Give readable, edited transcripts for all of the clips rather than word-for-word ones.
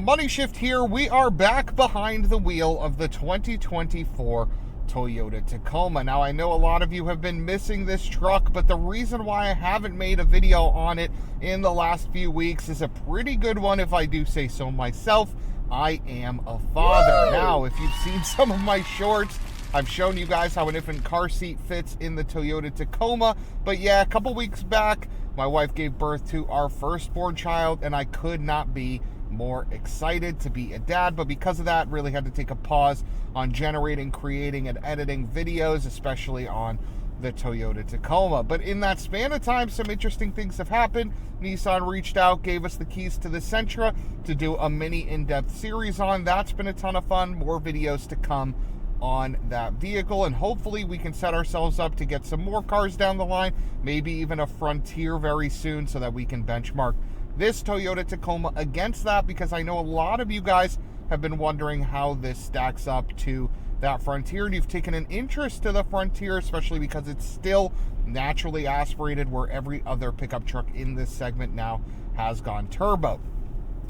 Money Shift here. We are back behind the wheel of the 2024 Toyota Tacoma. Now, I know a lot of you have been missing this truck, but the reason why I haven't made a video on it in the last few weeks is a pretty good one, if I do say so myself. I am a father. Woo! Now, if you've seen some of my shorts, I've shown you guys how an infant car seat fits in the Toyota Tacoma. But yeah, a couple weeks back, my wife gave birth to our firstborn child, and I could not be more excited to be a dad, but because of that, really had to take a pause on generating, creating, and editing videos, especially on the Toyota Tacoma. But in that span of time, some interesting things have happened. Nissan reached out, gave us the keys to the Sentra to do a mini in-depth series on. That's been a ton of fun. More videos to come on that vehicle, and hopefully we can set ourselves up to get some more cars down the line, maybe even a Frontier very soon, so that we can benchmark this Toyota Tacoma against that, because I know a lot of you guys have been wondering how this stacks up to that Frontier, and you've taken an interest to the Frontier, especially because it's still naturally aspirated, where every other pickup truck in this segment now has gone turbo.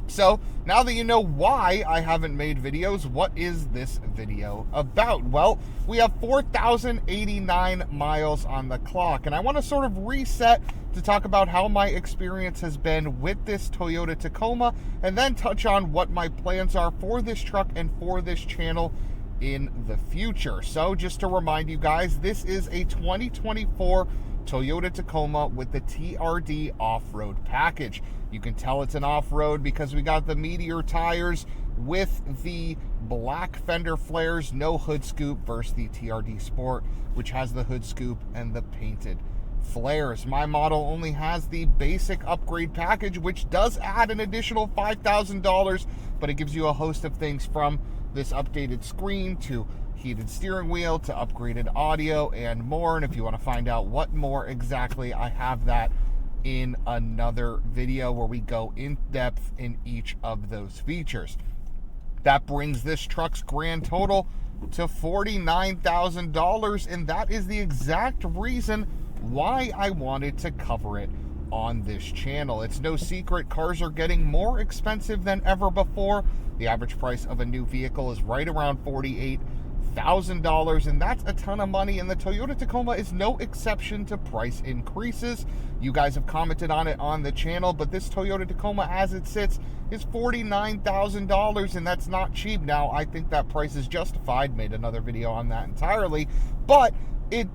So, now that you know why I haven't made videos, what is this video about? Well, we have 4,089 miles on the clock, and I want to sort of reset to talk about how my experience has been with this Toyota Tacoma, and then touch on what my plans are for this truck and for this channel in the future. So, just to remind you guys, this is a 2024 Toyota Tacoma with the TRD Off-Road package. You can tell it's an off-road because we got the Meteor tires with the black fender flares, no hood scoop, versus the TRD Sport, which has the hood scoop and the painted flares. My model only has the basic upgrade package, which does add an additional $5,000, but it gives you a host of things, from this updated screen to heated steering wheel to upgraded audio and more. And if you want to find out what more exactly, I have that in another video where we go in depth in each of those features. That brings this truck's grand total to $49,000, and that is the exact reason why I wanted to cover it on this channel. It's no secret, cars are getting more expensive than ever before. The average price of a new vehicle is right around $48,000, and that's a ton of money, and the Toyota Tacoma is no exception to price increases. You guys have commented on it on the channel, but this Toyota Tacoma, as it sits, is $49,000, and that's not cheap. Now, I think that price is justified. Made another video on that entirely, but it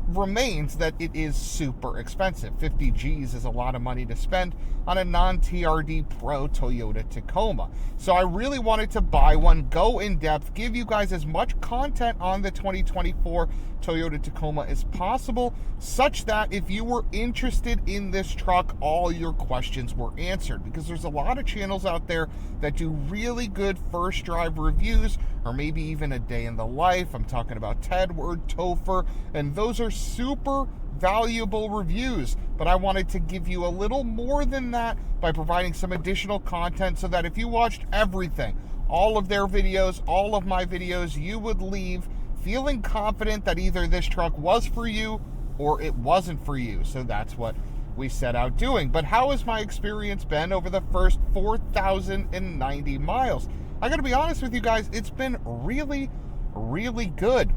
remains that it is super expensive. 50 G's is a lot of money to spend on a non-TRD Pro Toyota Tacoma. So I really wanted to buy one, go in depth, give you guys as much content on the 2024 Toyota Tacoma as possible, such that if you were interested in this truck, all your questions were answered. Because there's a lot of channels out there that do really good first drive reviews, or maybe even a day in the life. I'm talking about Tedward, Topher, and those are super valuable reviews, but I wanted to give you a little more than that by providing some additional content, so that if you watched everything, all of their videos, all of my videos, you would leave feeling confident that either this truck was for you or it wasn't for you. So that's what we set out doing. But how has my experience been over the first 4,090 miles? I gotta be honest with you guys, it's been really, really good.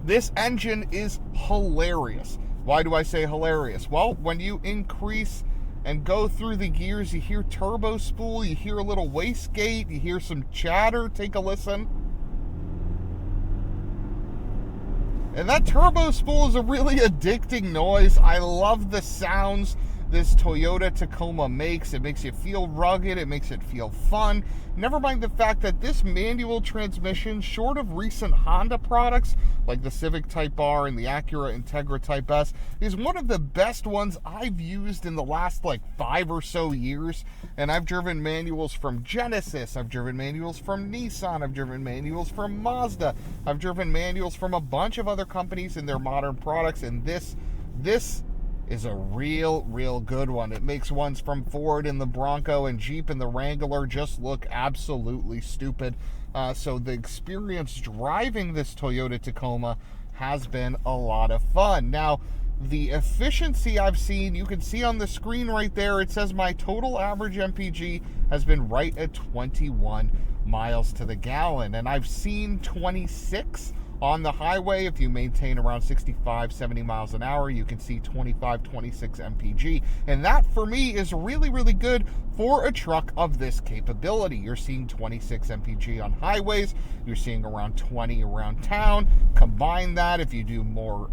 This engine is hilarious. Why do I say hilarious? Well, when you increase and go through the gears, you hear turbo spool, you hear a little wastegate, you hear some chatter. Take a listen. And that turbo spool is a really addicting noise. I love the sounds this Toyota Tacoma makes. It makes you feel rugged. It makes it feel fun. Never mind the fact that this manual transmission, short of recent Honda products like the Civic Type R and the Acura Integra Type S, is one of the best ones I've used in the last 5 or so years. And I've driven manuals from Genesis, I've driven manuals from Nissan, I've driven manuals from Mazda, I've driven manuals from a bunch of other companies in their modern products, and this is a real good one. It makes ones from Ford and the Bronco and Jeep and the Wrangler just look absolutely stupid. So the experience driving this Toyota Tacoma has been a lot of fun. Now, the efficiency I've seen, you can see on the screen right there, it says my total average MPG has been right at 21 miles to the gallon. And I've seen 26 on the highway. If you maintain around 65, 70 miles an hour, you can see 25, 26 MPG. And that, for me, is really, really good for a truck of this capability. You're seeing 26 MPG on highways. You're seeing around 20 around town. Combine that, if you do more,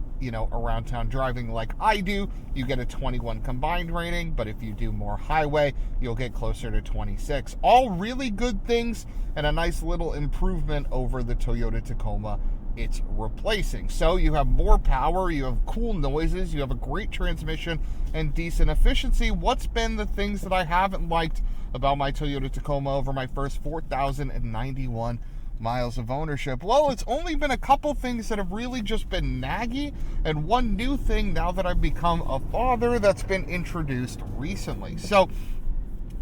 around town driving like I do, you get a 21 combined rating. But if you do more highway, you'll get closer to 26. All really good things and a nice little improvement over the Toyota Tacoma it's replacing. So you have more power, you have cool noises, you have a great transmission, and decent efficiency. What's been the things that I haven't liked about my Toyota Tacoma over my first 4,091 miles of ownership? Well, it's only been a couple things that have really just been naggy, and one new thing now that I've become a father that's been introduced recently. So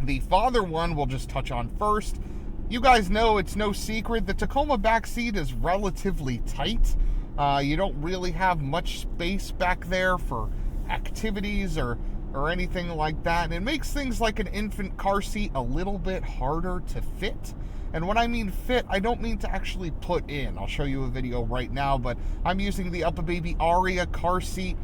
the father one we'll just touch on first. You guys know, it's no secret, the Tacoma back seat is relatively tight. You don't really have much space back there for activities or anything like that. And it makes things like an infant car seat a little bit harder to fit. And when I mean fit, I don't mean to actually put in. I'll show you a video right now, but I'm using the UPPAbaby Aria car seat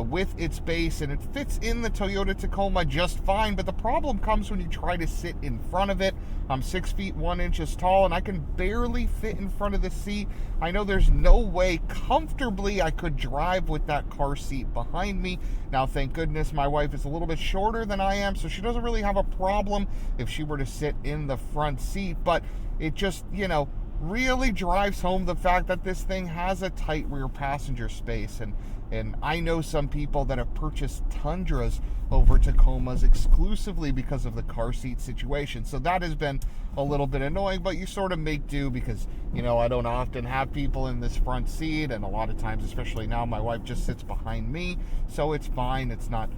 with its base, and it fits in the Toyota Tacoma just fine. But the problem comes when you try to sit in front of it. I'm 6 feet 1 inches tall, and I can barely fit in front of the seat. I know there's no way comfortably I could drive with that car seat behind me. Now, thank goodness my wife is a little bit shorter than I am, so she doesn't really have a problem if she were to sit in the front seat. But it just, really drives home the fact that this thing has a tight rear passenger space. And I know some people that have purchased Tundras over Tacomas exclusively because of the car seat situation. So that has been a little bit annoying, but you sort of make do because, I don't often have people in this front seat, and a lot of times, especially now, my wife just sits behind me, so it's fine. It's not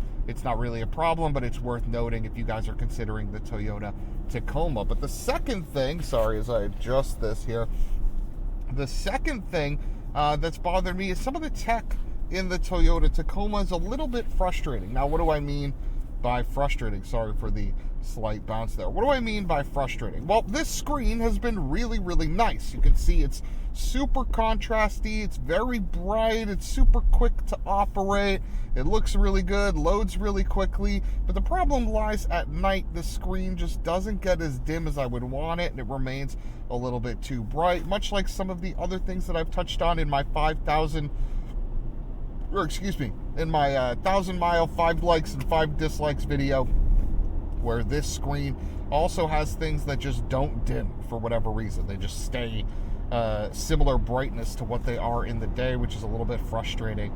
really a problem, but it's worth noting if you guys are considering the Toyota Tacoma. But the second thing, sorry, as I adjust this here, the second thing that's bothered me is some of the tech in the Toyota Tacoma is a little bit frustrating. Now, what do I mean by frustrating? Sorry for the slight bounce there. What do I mean by frustrating? Well, this screen has been really, really nice. You can see it's super contrasty, it's very bright, it's super quick to operate, it looks really good, loads really quickly, but the problem lies at night. The screen just doesn't get as dim as I would want it, and it remains a little bit too bright, much like some of the other things that I've touched on in my 1,000-mile 5 likes and 5 dislikes video, where this screen also has things that just don't dim for whatever reason. They just stay similar brightness to what they are in the day, which is a little bit frustrating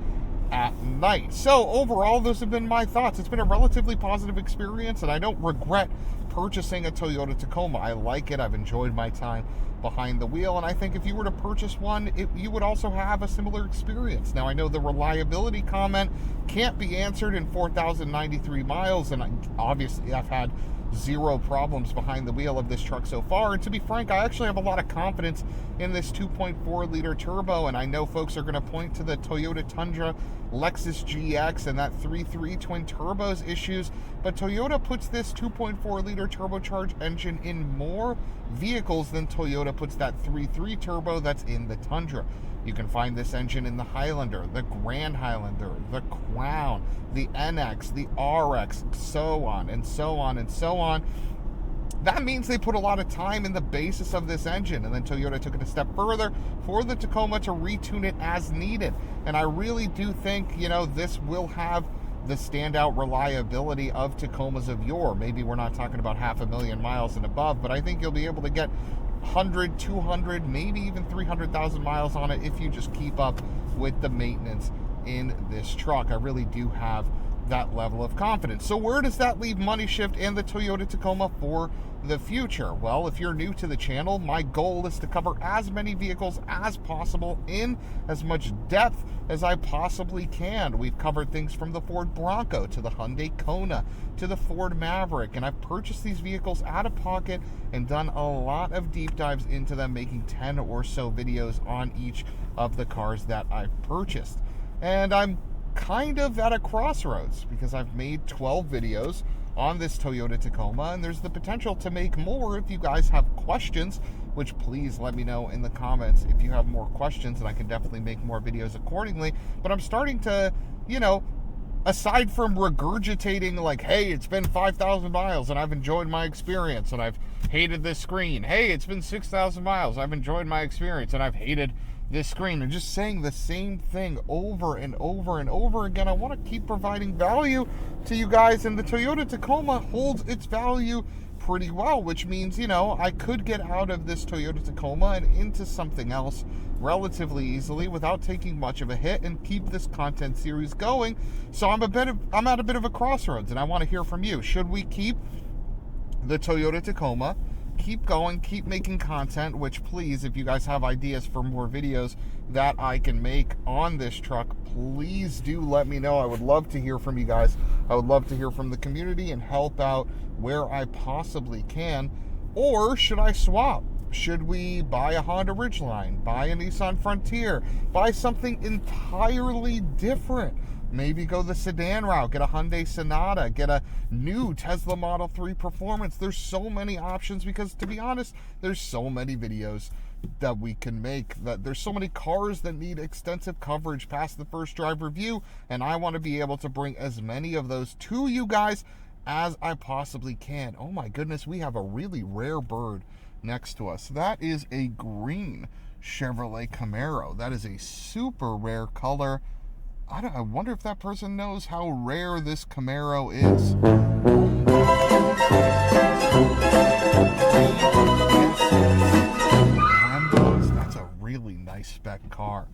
at night. So overall, those have been my thoughts. It's been a relatively positive experience, and I don't regret purchasing a Toyota Tacoma. I like it. I've enjoyed my time behind the wheel, and I think if you were to purchase one, you would also have a similar experience. Now, I know the reliability comment can't be answered in 4,093 miles, and obviously I've had zero problems behind the wheel of this truck so far. And to be frank, I actually have a lot of confidence in this 2.4 liter turbo, and I know folks are going to point to the Toyota Tundra, Lexus GX, and that 3.3 twin turbos issues, but Toyota puts this 2.4 liter turbocharged engine in more vehicles than Toyota puts that 3.3 turbo that's in the Tundra. You can find this engine in the Highlander, the Grand Highlander, the Crown, the NX, the RX, so on and so on and so on. That means they put a lot of time in the basis of this engine, and then Toyota took it a step further for the Tacoma to retune it as needed. And I really do think, this will have the standout reliability of Tacomas of yore. Maybe we're not talking about 500,000 miles and above, but I think you'll be able to get 100, 200, maybe even 300,000 miles on it if you just keep up with the maintenance in this truck. I really do have that level of confidence. So where does that leave Money Shift and the Toyota Tacoma for the future? Well, if you're new to the channel, my goal is to cover as many vehicles as possible in as much depth as I possibly can. We've covered things from the Ford Bronco to the Hyundai Kona to the Ford Maverick, and I've purchased these vehicles out of pocket and done a lot of deep dives into them, making 10 or so videos on each of the cars that I've purchased. And I'm kind of at a crossroads because I've made 12 videos on this Toyota Tacoma, and there's the potential to make more if you guys have questions, which please let me know in the comments if you have more questions, and I can definitely make more videos accordingly. But I'm starting to, you know, aside from regurgitating like, hey, it's been 5,000 miles and I've enjoyed my experience and I've hated this screen. Hey, it's been 6,000 miles. I've enjoyed my experience and I've hated this screen. And just saying the same thing over and over and over again. I want to keep providing value to you guys, and the Toyota Tacoma holds its value pretty well, which means, you know, I could get out of this Toyota Tacoma and into something else relatively easily without taking much of a hit and keep this content series going. So I'm at a bit of a crossroads, and I want to hear from you. Should we keep the Toyota Tacoma, keep going, keep making content, which please, if you guys have ideas for more videos that I can make on this truck, please do let me know. I would love to hear from you guys. I would love to hear from the community and help out where I possibly can. Or should I swap? Should we buy a Honda Ridgeline, buy a Nissan Frontier, buy something entirely different? Maybe go the sedan route, get a Hyundai Sonata, get a new Tesla Model 3 Performance. There's so many options because, to be honest, there's so many videos that we can make, that there's so many cars that need extensive coverage past the first drive review, and I want to be able to bring as many of those to you guys as I possibly can. Oh my goodness, we have a really rare bird next to us. That is a green Chevrolet Camaro. That is a super rare color. I wonder if that person knows how rare this Camaro is. That's a really nice spec car.